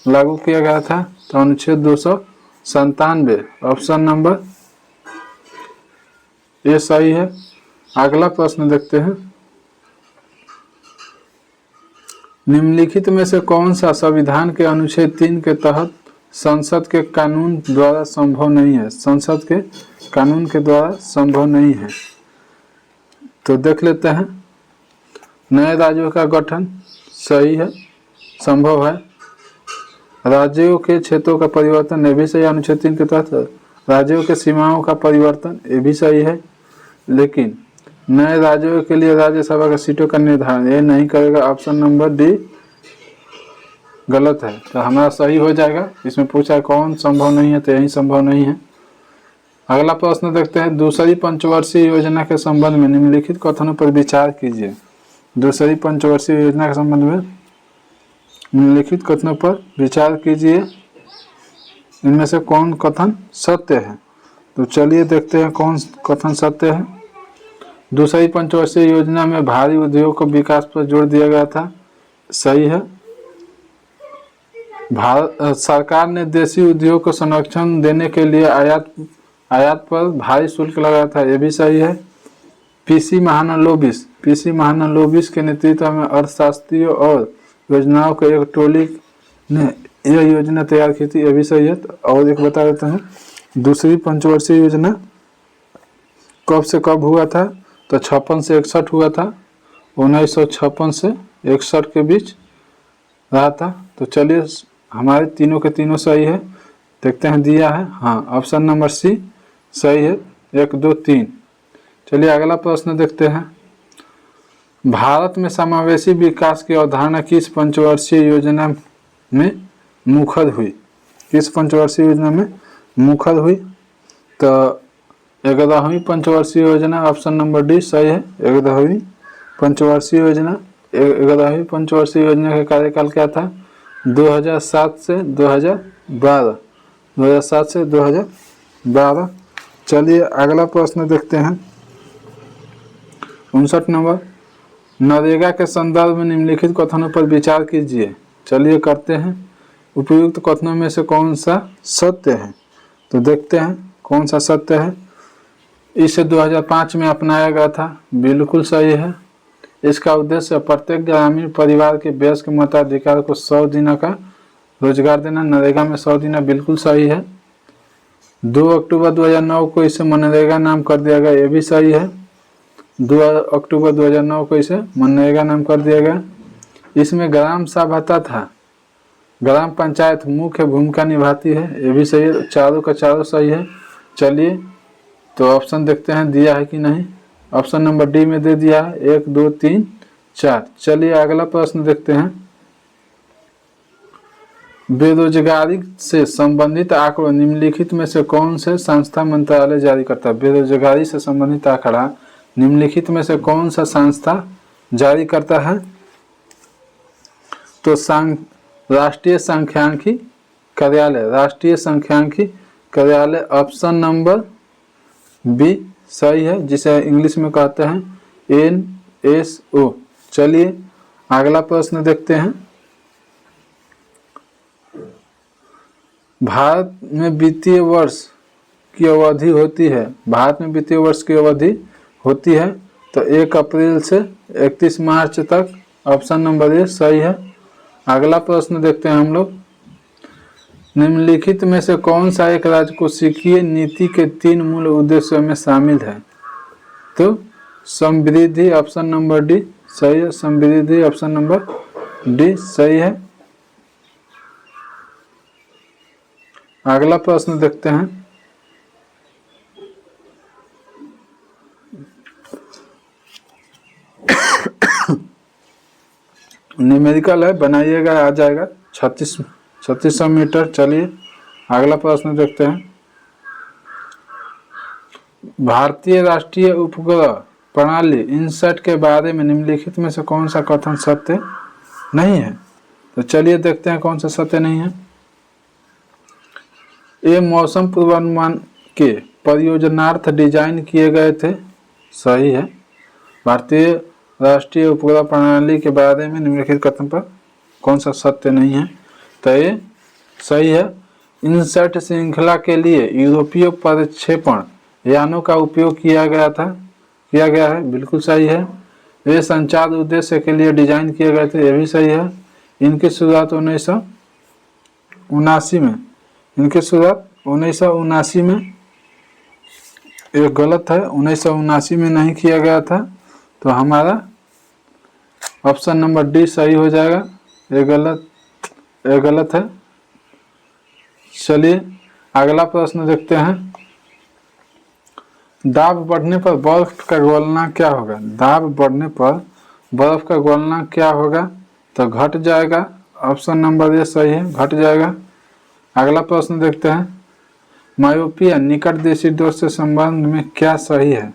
लागू किया गया था? तो अनुच्छेद 297। ऑप्शन नंबर ए सही है। अगला प्रश्न देखते हैं। निम्नलिखित में से कौन सा संविधान के अनुच्छेद 3 के तहत संसद के कानून द्वारा संभव नहीं है? संसद के कानून के द्वारा संभव नहीं है। तो देख लेते हैं। नए राज्यों का गठन सही है, संभव है। राज्यों के क्षेत्रों का परिवर्तन, ये भी सही। अनुच्छेद 3 के तहत राज्यों के सीमाओं का परिवर्तन, ये भी सही है। लेकिन नए राज्यों के लिए राज्यसभा के सीटों का निर्धारण ये नहीं करेगा। ऑप्शन नंबर डी गलत है, तो हमारा सही हो जाएगा। इसमें पूछा कौन संभव नहीं है, तो यही संभव नहीं है। अगला प्रश्न देखते हैं। दूसरी पंचवर्षीय योजना के संबंध में निम्नलिखित कथनों पर विचार कीजिए। दूसरी पंचवर्षीय योजना के संबंध में निम्नलिखित कथनों पर विचार कीजिए। इनमें से कौन कथन सत्य है? तो चलिए देखते हैं कौन कथन सत्य है। दूसरी पंचवर्षीय योजना में भारी उद्योग के विकास पर जोर दिया गया था, सही है। भारत सरकार ने देशी उद्योग को संरक्षण देने के लिए आयात पर भारी शुल्क लगाया था, यह भी सही है। पीसी महालनोबिस के नेतृत्व में अर्थशास्त्रियों और योजनाओं के एक टोली ने यह योजना तैयार की थी, यह भी सही है। और एक बता देता हूँ, दूसरी पंचवर्षीय योजना कब से कब हुआ था? तो 56 से 61 हुआ था। 1956 से 61 के बीच रहा था। तो चलिए हमारे तीनों के तीनों सही है। देखते हैं दिया है, हाँ ऑप्शन नंबर सी सही है। 1 2 3। चलिए अगला प्रश्न देखते हैं। भारत में समावेशी विकास की अवधारणा किस पंचवर्षीय योजना में मुखर हुई? किस पंचवर्षीय योजना में मुखर हुई? तो 11वीं पंचवर्षीय योजना, ऑप्शन नंबर डी सही है। 11वीं पंचवर्षीय योजना। 11वीं पंचवर्षीय योजना का कार्यकाल क्या था? 2007 से 2012। 2007 से 2012। चलिए अगला प्रश्न देखते हैं। 59 नंबर। नरेगा के संदर्भ में निम्नलिखित कथनों पर विचार कीजिए। चलिए करते हैं। उपयुक्त कथनों में से कौन सा सत्य है? तो देखते हैं कौन सा सत्य है। इसे 2005 में अपनाया गया था, बिल्कुल सही है। इसका उद्देश्य प्रत्येक ग्रामीण परिवार के वयस्क मताधिकार को 100 दिन का रोजगार देना। नरेगा में 100 दिन बिल्कुल सही है। 2 अक्टूबर 2009 को इसे मनरेगा नाम कर दिया गया, ये भी सही है। 2 अक्टूबर 2009 को इसे मनरेगा नाम कर दिया गया। इसमें ग्राम सभा था, ग्राम पंचायत मुख्य भूमिका निभाती है, ये भी सही है। चारों का चारों सही है। चलिए तो ऑप्शन देखते हैं दिया है कि नहीं। ऑप्शन नंबर डी में दे दिया है। 1 2 3 4। चलिए अगला प्रश्न देखते हैं। बेरोजगारी से संबंधित आंकड़ों निम्नलिखित में से कौन से संस्था मंत्रालय जारी करता है? बेरोजगारी से संबंधित आंकड़ा निम्नलिखित में से कौन सा संस्था जारी करता है? तो राष्ट्रीय सांख्यिकी कार्यालय, ऑप्शन नंबर बी सही है, जिसे इंग्लिश में कहते हैं NSO। चलिए अगला प्रश्न देखते हैं। भारत में वित्तीय वर्ष की अवधि होती है। भारत में वित्तीय वर्ष की अवधि होती है तो 1 अप्रैल से 31 मार्च तक। ऑप्शन नंबर ए सही है। अगला प्रश्न देखते हैं हम लोग। निम्नलिखित में से कौन सा एक राजकोषीय नीति के 3 मूल उद्देश्यों में शामिल है? तो समृद्धि, ऑप्शन नंबर डी सही है। समृद्धि, ऑप्शन नंबर डी सही है। अगला प्रश्न देखते हैं। न्यूमेरिकल है, बनाइएगा, आ जाएगा 3600 मीटर। चलिए अगला प्रश्न देखते हैं। भारतीय राष्ट्रीय उपग्रह प्रणाली इनसैट के बारे में निम्नलिखित में से कौन सा कथन सत्य नहीं है? तो चलिए देखते हैं कौन सा सत्य नहीं है। ये मौसम पूर्वानुमान के परियोजनार्थ डिजाइन किए गए थे, सही है। भारतीय राष्ट्रीय उपग्रह प्रणाली के बारे में निम्नलिखित कथन पर कौन सा सत्य नहीं है? तो ये सही है। इनसैट श्रृंखला के लिए यूरोपीय प्रक्षेपण यानों का उपयोग किया गया है, बिल्कुल सही है। ये संचार उद्देश्य के लिए डिजाइन किए गए थे, ये भी सही है। इनकी शुरुआत 1979 में, इनकी शुरुआत 1979 में, ये गलत है, 1979 में नहीं किया गया था। तो हमारा ऑप्शन नंबर डी सही हो जाएगा, ये गलत है। चलिए अगला प्रश्न देखते हैं। दाब बढ़ने पर बर्फ का गलना क्या होगा? दाब बढ़ने पर बर्फ का गलना क्या होगा? तो घट जाएगा, ऑप्शन नंबर ए सही है, घट जाएगा। अगला प्रश्न देखते हैं। मायोपिया निकट दृष्टि दोष से संबंध में क्या सही है?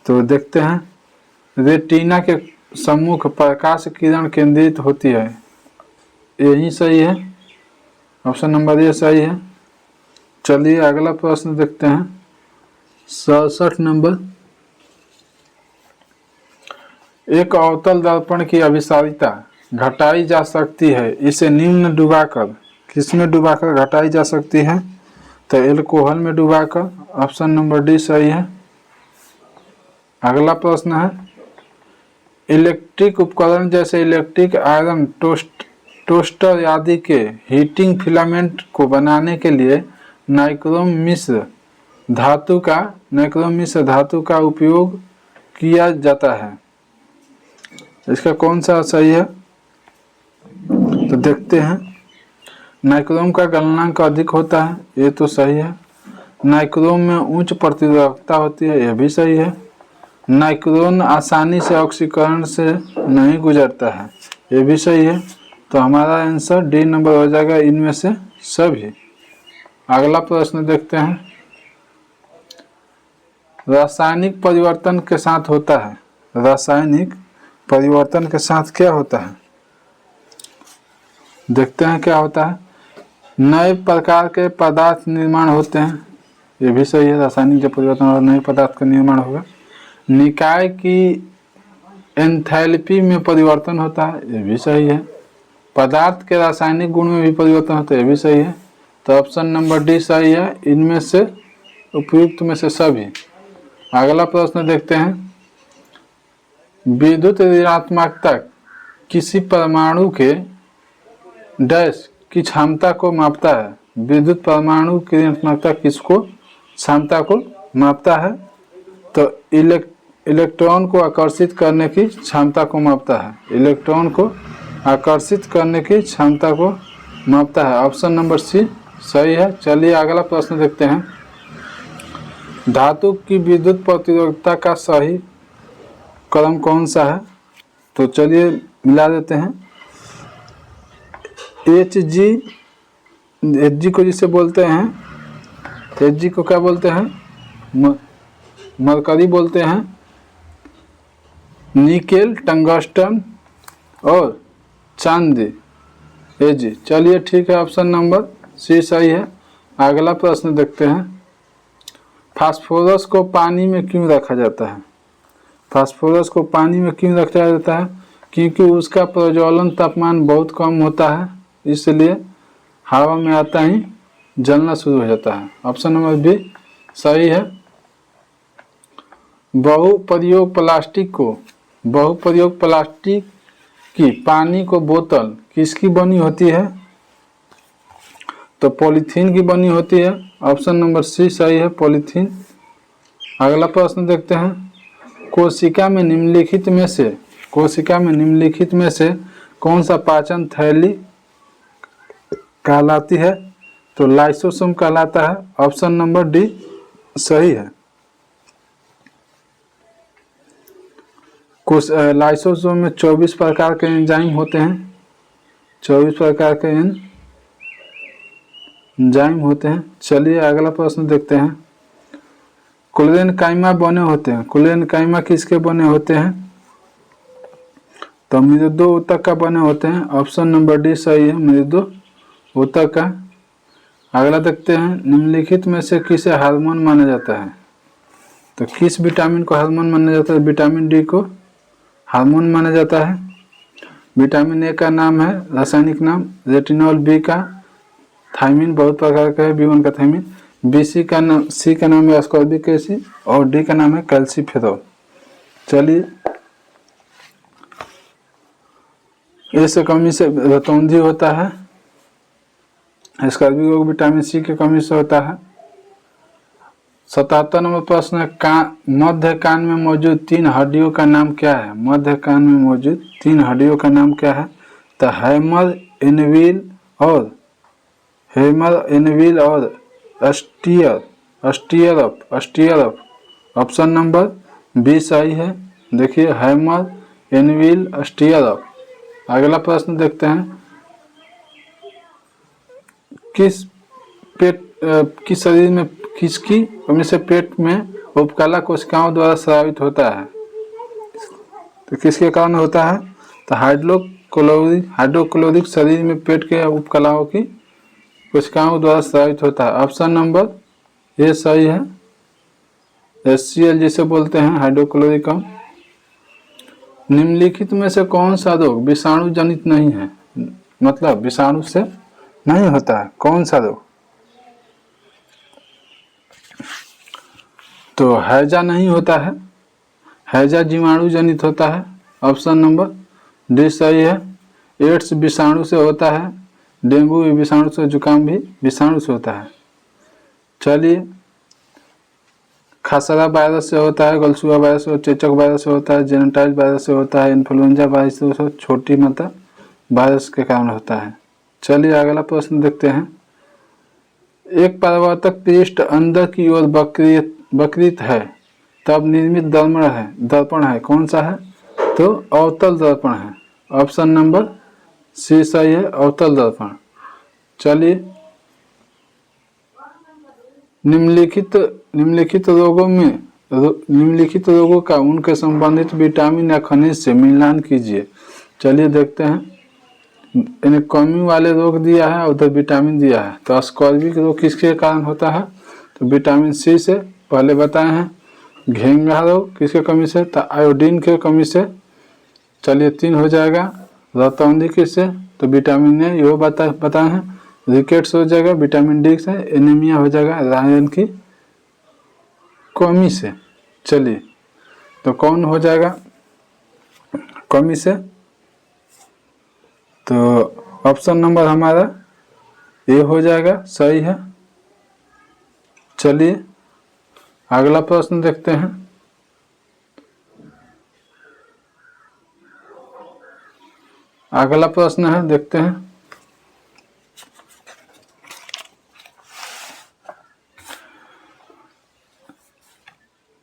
तो देखते हैं। रेटिना के सम्मुख प्रकाश किरण केंद्रित होती है, यही सही है, ऑप्शन नंबर ए सही है। चलिए अगला प्रश्न देखते हैं। 67 नंबर। एक अवतल दर्पण की अभिसारिता घटाई जा सकती है, इसे निम्न डुबाकर, किसमें डुबाकर घटाई जा सकती है? तो एल्कोहल में डुबाकर, ऑप्शन नंबर डी सही है। अगला प्रश्न है। इलेक्ट्रिक उपकरण जैसे इलेक्ट्रिक आयरन टोस्टर आदि के हीटिंग फिलामेंट को बनाने के लिए नाइक्रोम मिश्र धातु का उपयोग किया जाता है, इसका कौन सा सही है? तो देखते हैं। नाइक्रोम का गलनांक अधिक होता है, ये तो सही है। नाइक्रोम में उच्च प्रतिरोधकता होती है, यह भी सही है। नाइक्रोम आसानी से ऑक्सीकरण से नहीं गुजरता है, ये भी सही है। तो हमारा आंसर डी नंबर हो जाएगा, इनमें से सभी। अगला प्रश्न देखते हैं। रासायनिक परिवर्तन के साथ होता है, रासायनिक परिवर्तन के साथ क्या होता है? देखते हैं क्या होता है। नए प्रकार के पदार्थ निर्माण होते हैं, ये भी सही है। रासायनिक जब परिवर्तन और नए पदार्थ का निर्माण होगा। निकाय की एंथैल्पी में परिवर्तन होता है, ये भी सही है। पदार्थ के रासायनिक गुण में भी परिवर्तन होता है, ये भी सही है। तो ऑप्शन नंबर डी सही है, इनमें से उपयुक्त में से सभी। अगला प्रश्न देखते हैं। विद्युत ऋणात्मकता किसी परमाणु के डैश की क्षमता को मापता है। विद्युत परमाणु की ऋणात्मकता किसको क्षमता को मापता है? तो इलेक्ट्रॉन को आकर्षित करने की क्षमता को मापता है, इलेक्ट्रॉन को आकर्षित करने की क्षमता को मापता है, ऑप्शन नंबर सी सही है। चलिए अगला प्रश्न देखते हैं। धातु की विद्युत प्रतिरोधकता का सही क्रम कौन सा है? तो चलिए मिला देते हैं। Hg को जिसे बोलते हैं, Hg को क्या बोलते हैं? मरकरी बोलते हैं। निकेल, टंगस्टन और चांदी, Ag। चलिए ठीक है, ऑप्शन नंबर सी सही है। अगला प्रश्न देखते हैं। फास्फोरस को पानी में क्यों रखा जाता है? फास्फोरस को पानी में क्यों रखा जाता है? क्योंकि उसका प्रज्वलन तापमान बहुत कम होता है, इसलिए हवा में आता ही जलना शुरू हो जाता है, ऑप्शन नंबर बी सही है। बहुप्रयोग प्लास्टिक की पानी को बोतल किसकी बनी होती है? तो पॉलीथीन की बनी होती है, ऑप्शन नंबर सी सही है, पॉलीथीन। अगला प्रश्न देखते हैं। कोशिका में निम्नलिखित में से कौन सा पाचन थैली कहलाती है? तो लाइसोसोम कहलाता है, ऑप्शन नंबर डी सही है। कुछ लाइसोसोम में 24 प्रकार के एंजाइम होते हैं, 24 प्रकार के एंजाइम होते हैं। चलिए अगला प्रश्न देखते हैं। क्लोरेनकाइमा बने होते हैं, क्लोरेनकाइमा किसके बने होते हैं? तो मृदु ऊतक का बने होते हैं। ऑप्शन नंबर डी सही है, मृदु ऊतक का। अगला देखते हैं, निम्नलिखित में से किसे हार्मोन माना जाता है? तो किस विटामिन को हार्मोन माना जाता है? विटामिन डी को हार्मोन माना जाता है। विटामिन ए का नाम है रासायनिक नाम रेटिनॉल, बी का थायमिन, बहुत प्रकार का है, B1 का थायमिन, सी का नाम है एस्कॉर्बिक एसिड और डी का नाम है कैल्सीफेरॉल। चलिए, ए से कमी से रतौंधी होता है, एस्कॉर्बिक विटामिन सी की कमी से होता है। 77 नंबर प्रश्न है, मध्य कान में मौजूद 3 हड्डियों का नाम क्या है? मध्य कान में मौजूद 3 हड्डियों का नाम क्या है? तो हैमर, एनविल और अस्टियरफ। ऑप्शन नंबर बी सही है। देखिए, हैमर, एनविल, अस्टियरफ। अगला प्रश्न देखते हैं, किस शरीर में किसकी कमी से पेट में उपकला कोशिकाओं द्वारा स्रावित होता है? तो किसके कारण होता है? तो हाइड्रोक्लोरिक शरीर में पेट के उपकलाओं की कोशिकाओं द्वारा स्रावित होता है। ऑप्शन नंबर ए सही है, HCl जिसे बोलते हैं, हाइड्रोक्लोरिक अम्ल। निम्नलिखित में से कौन सा रोग विषाणु जनित नहीं है? मतलब विषाणु से नहीं होता है, कौन सा रोग? तो हैजा नहीं होता है, हैजा जीवाणु जनित होता है। ऑप्शन नंबर डी सही है। एड्स विषाणु से होता है, डेंगू विषाणु से, जुकाम भी विषाणु से होता है। चलिए, खसरा वायरस से होता है, गलसुआ वायरस से, चेचक वायरस से होता है, जेनेटाइल वायरस से होता है, इन्फ्लुएंजा वायरस से, छोटी मात्रा वायरस के कारण होता है। चलिए अगला प्रश्न देखते हैं। एक परावर्तक पृष्ठ अंदर की ओर वक्रित है तब निर्मित दर्पण है, कौन सा है? तो अवतल दर्पण है। ऑप्शन नंबर सी सही है, अवतल दर्पण। चलिए, निम्नलिखित रोगों का उनके संबंधित विटामिन या खनिज से मिलान कीजिए। चलिए देखते हैं, इन्हें कमी वाले रोग दिया है और उधर विटामिन दिया है। तो अस्कॉर्बिक रोग किसके कारण होता है? तो विटामिन सी से पहले बताए हैं। घेंघा रोग किसके कमी से? तो आयोडीन के कमी से। चलिए 3 हो जाएगा। रतौंधी किससे? तो विटामिन ए, यो बताए हैं। रिकेट्स हो जाएगा विटामिन डी से। एनीमिया हो जाएगा आयरन की कमी से। चलिए, तो कौन हो जाएगा कमी से? तो ऑप्शन नंबर हमारा ए हो जाएगा, सही है। चलिए अगला प्रश्न देखते हैं। अगला प्रश्न है, देखते हैं।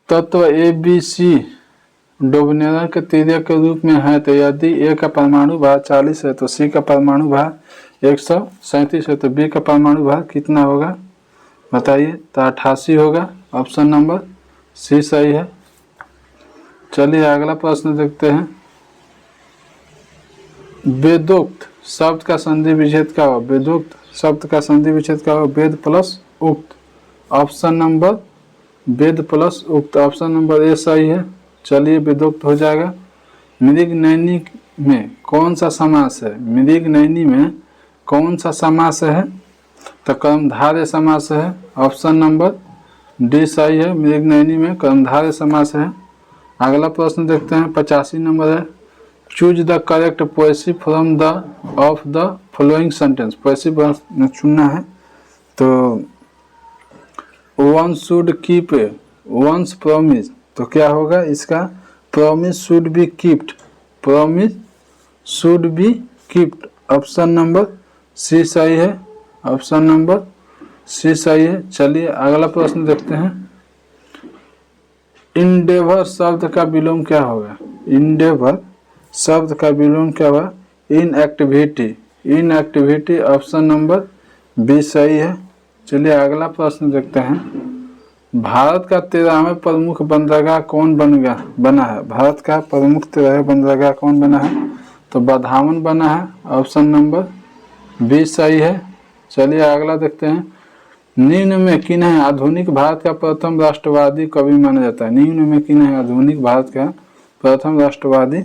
तत्व ए बी सी डोबनेरा के तिर्यक के रूप में है, तो यदि ए का परमाणु भार 40 है तो सी का परमाणु भार 137 है, तो बी का परमाणु भार कितना होगा बताइए? तो 88 होगा। ऑप्शन नंबर सी सही है। चलिए अगला प्रश्न देखते हैं। वेदोक्त शब्द का संधि विच्छेद क्या हो? वेदोक्त शब्द का संधि विच्छेद क्या हो? वेद प्लस उक्त। ऑप्शन नंबर वेद प्लस उक्त। ऑप्शन नंबर ए सही है। चलिए, वेदोक्त हो जाएगा। मृगनयनी में कौन सा समास है? मृगनयनी में कौन सा समास है? तो कर्मधारय समास है। ऑप्शन नंबर डी सही है, मृगनयनी में कर्मधारय समास है। अगला प्रश्न देखते हैं। 85 नंबर है। Choose the correct passive from the of the following sentence. Passive चुनना है। तो one should keep one's promise, तो क्या होगा इसका? Promise should be keeped, promise should be keeped. Option number C सही है। ऑप्शन नंबर सी सही है। चलिए अगला प्रश्न देखते हैं। इंडेवर शब्द का विलोम क्या होगा? इंडेवर शब्द का विलोम क्या हुआ? Inactivity. Inactivity option number B सही है। चलिए अगला प्रश्न देखते हैं। भारत का 13वां प्रमुख बंदरगाह कौन बना है? भारत का प्रमुख 13वां बंदरगाह कौन बना है? तो बधावन बना है। ऑप्शन नंबर बी सही है। चलिए अगला देखते हैं। निम्न में किन्हें आधुनिक भारत का प्रथम राष्ट्रवादी कवि माना जाता है? निम्न में किन्हें आधुनिक भारत का प्रथम राष्ट्रवादी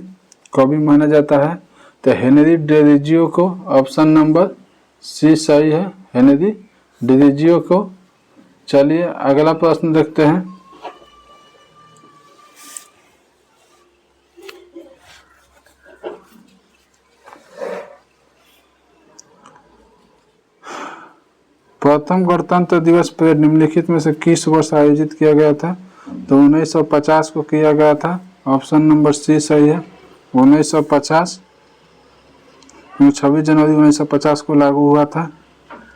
कवि माना जाता है? तो हेनरी डेरिजियो को। ऑप्शन नंबर सी सही है, हेनरी डेरिजियो को। चलिए अगला प्रश्न देखते हैं। प्रथम गणतंत्र दिवस परेड निम्नलिखित में से किस वर्ष आयोजित किया गया था? तो 1950 को किया गया था। ऑप्शन नंबर सी सही है, 1950। 26 जनवरी 1950 को लागू हुआ था।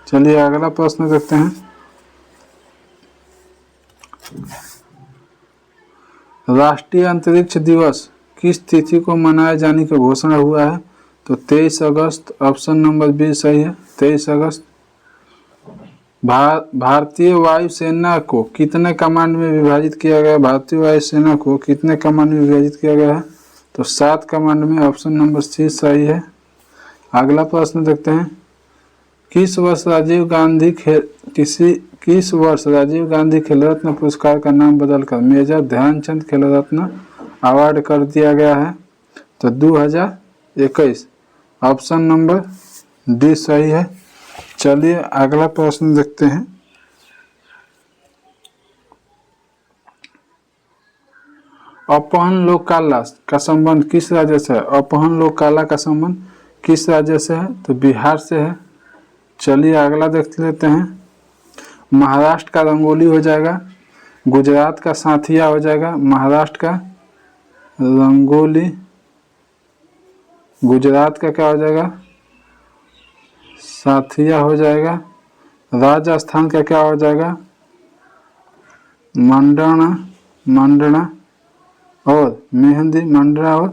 चलिए अगला प्रश्न देखते हैं। राष्ट्रीय अंतरिक्ष दिवस किस तिथि को मनाए जाने की घोषणा हुआ है? तो 23 अगस्त। ऑप्शन नंबर बी सही है, 23 अगस्त। भारतीय वायुसेना को कितने कमांड में विभाजित किया गया? भारतीय वायुसेना को कितने कमांड में विभाजित किया गया है? तो 7 कमांड में। ऑप्शन नंबर सी सही है। अगला प्रश्न देखते हैं। किस वर्ष राजीव गांधी खेल रत्न पुरस्कार का नाम बदलकर मेजर ध्यानचंद खेल रत्न अवार्ड कर दिया गया है? तो 2021। ऑप्शन नंबर डी सही है। चलिए अगला प्रश्न देखते हैं। अपहरण लोककला का संबंध किस राज्य से है? अपहरण लोककला का संबंध किस राज्य से है? तो बिहार से है। चलिए अगला देख लेते हैं। महाराष्ट्र का रंगोली हो जाएगा, गुजरात का साथिया हो जाएगा, महाराष्ट्र का रंगोली, गुजरात का क्या हो जाएगा? साथिया हो जाएगा, राजस्थान का क्या हो जाएगा? मंडना और मेहंदी, मंडना और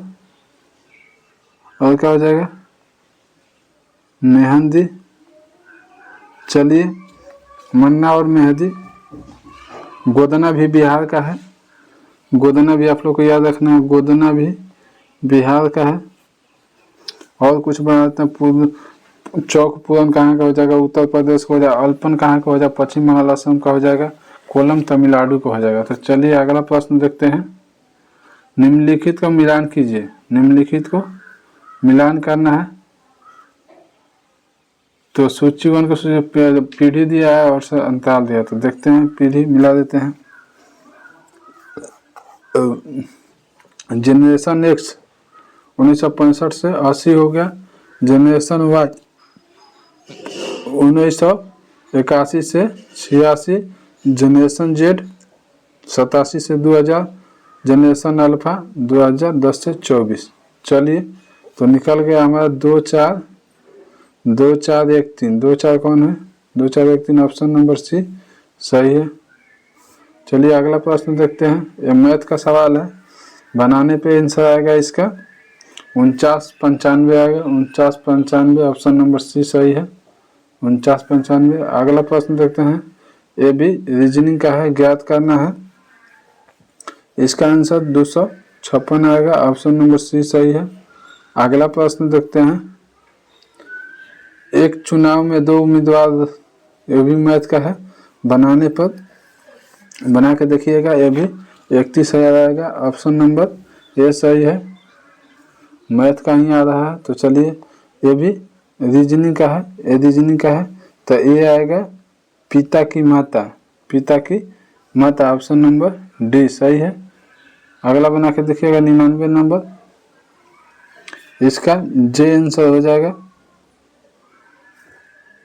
क्या हो जाएगा? मेहंदी। चलिए मन्ना और मेहंदी। गोदना भी बिहार का है, गोदना भी आप लोग को याद रखना है, गोदना भी बिहार का है। और कुछ बनाते हैं। चौक पूरन कहाँ का हो जाएगा? उत्तर प्रदेश का हो जाएगा। अल्पन कहाँ का हो जाएगा? पश्चिम बंगाल असम का हो जाएगा। कोलम तमिलनाडु का हो जाएगा। तो चलिए अगला प्रश्न देखते हैं। निम्नलिखित का मिलान कीजिए। निम्नलिखित को मिलान करना है। तो सूची 1 को पीढ़ी दिया है और अंतराल दिया है। तो देखते हैं, पीढ़ी मिला देते हैं। जनरेशन एक्स 1965 से 80 हो गया। जनरेशन वाई 1981 से 86। जनरेशन जेड 87 से 2000। जनरेशन अल्फा 2010 से 24। चलिए तो निकल गया हमारा 2 4 2 4 1 3। 2 4 कौन है? 2 4 1 3। ऑप्शन नंबर सी सही है। चलिए अगला प्रश्न देखते हैं। ये मैथ का सवाल है, बनाने पे आंसर आएगा इसका 4995 आएगा। 4995। ऑप्शन नंबर सी सही है, 4995। अगला प्रश्न देखते हैं। ये भी रीजनिंग का है, ज्ञात करना है। इसका आंसर 256 आएगा। ऑप्शन नंबर सी सही है। अगला प्रश्न देखते हैं। एक चुनाव में 2 उम्मीदवार, ये भी मैथ का है, बनाने पर बना के देखिएगा। ये भी 31,000 आएगा। ऑप्शन नंबर ए सही है, मैथ का ही आ रहा है। तो चलिए ये भी रीजनिंग का है, ये रीजनिंग का है। तो ये आएगा पिता की माता, पिता की माता। ऑप्शन नंबर डी सही है। अगला बना के देखिएगा 99 नंबर, इसका जे आंसर हो जाएगा,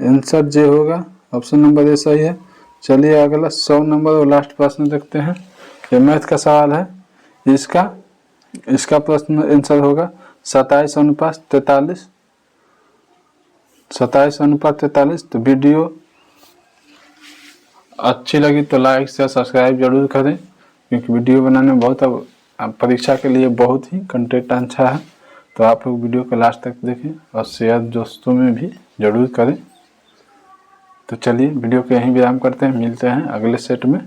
आंसर जे होगा। ऑप्शन नंबर ए सही है। चलिए अगला 100 नंबर और लास्ट प्रश्न देखते हैं। ये मैथ का सवाल है, इसका प्रश्न आंसर होगा 27:43। 27:43। तो वीडियो अच्छी लगी तो लाइक शेयर सब्सक्राइब जरूर करें, क्योंकि वीडियो बनाने में बहुत परीक्षा के लिए बहुत ही कंटेंट अच्छा है। तो आप लोग वीडियो को लास्ट तक देखें और शेयर दोस्तों में भी ज़रूर करें। तो चलिए वीडियो को यहीं विराम करते हैं, मिलते हैं अगले सेट में।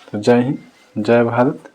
तो जय हिंद, जय भारत।